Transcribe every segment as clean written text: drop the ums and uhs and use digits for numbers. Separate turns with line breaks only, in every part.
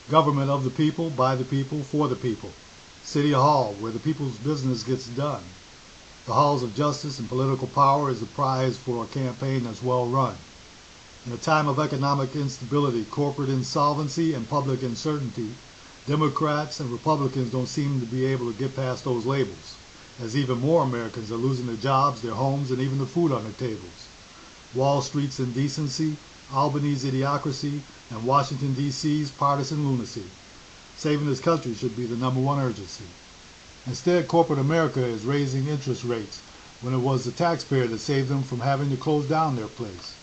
Government of the people, by the people, for the people. City Hall, where the people's business gets done. The halls of justice and political power is the prize for a campaign that's well run. In a time of economic instability, corporate insolvency, and public uncertainty, Democrats and Republicans don't seem to be able to get past those labels, as even more Americans are losing their jobs, their homes, and even the food on their tables. Wall Street's indecency, Albany's idiocracy, and Washington, D.C.'s partisan lunacy. Saving this country should be the #1 urgency. Instead, corporate America is raising interest rates when it was the taxpayer that saved them from having to close down their place.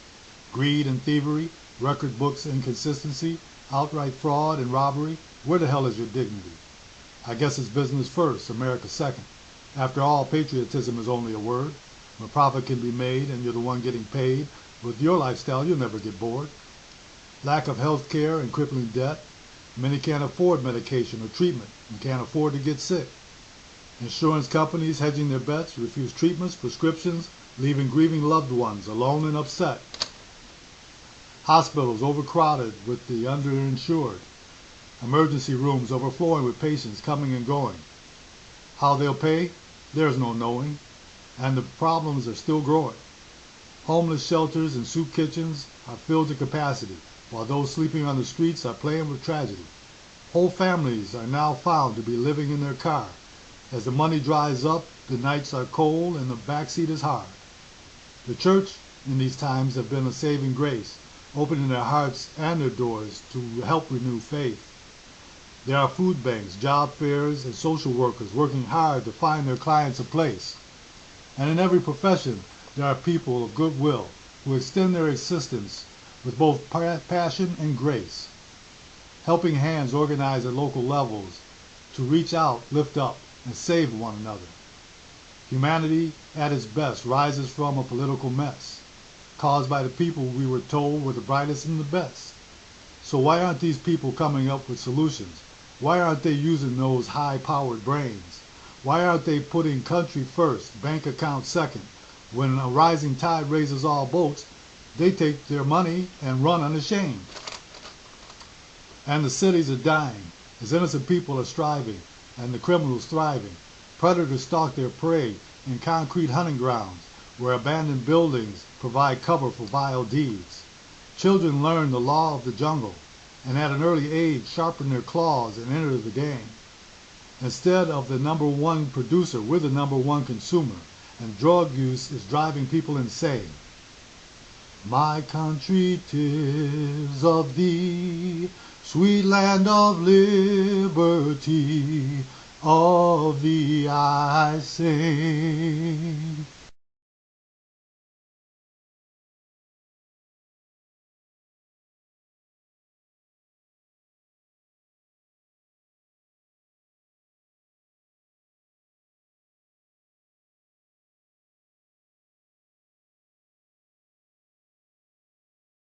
Greed and thievery, record books inconsistency, outright fraud and robbery. Where the hell is your dignity? I guess it's business first, America second. After all, patriotism is only a word. When profit can be made and you're the one getting paid, with your lifestyle you'll never get bored. Lack of health care and crippling debt. Many can't afford medication or treatment and can't afford to get sick. Insurance companies hedging their bets, refuse treatments, prescriptions, leaving grieving loved ones alone and upset. Hospitals overcrowded with the underinsured. Emergency rooms overflowing with patients coming and going. How they'll pay? There's no knowing. And the problems are still growing. Homeless shelters and soup kitchens are filled to capacity, while those sleeping on the streets are playing with tragedy. Whole families are now found to be living in their car. As the money dries up, the nights are cold and the backseat is hard. The church in these times have been a saving grace, opening their hearts and their doors to help renew faith. There are food banks, job fairs, and social workers working hard to find their clients a place. And in every profession, there are people of goodwill who extend their assistance with both passion and grace. Helping hands organize at local levels to reach out, lift up, and save one another. Humanity at its best rises from a political mess, caused by the people we were told were the brightest and the best. So why aren't these people coming up with solutions? Why aren't they using those high-powered brains? Why aren't they putting country first, bank account second? When a rising tide raises all boats, they take their money and run unashamed. And the cities are dying, as innocent people are striving, and the criminals thriving. Predators stalk their prey in concrete hunting grounds, where abandoned buildings provide cover for vile deeds. Children learn the law of the jungle, and at an early age sharpen their claws and enter the game. Instead of the #1 producer, we're the #1 consumer, and drug use is driving people insane. My country, 'tis of thee, sweet land of liberty, of thee I sing.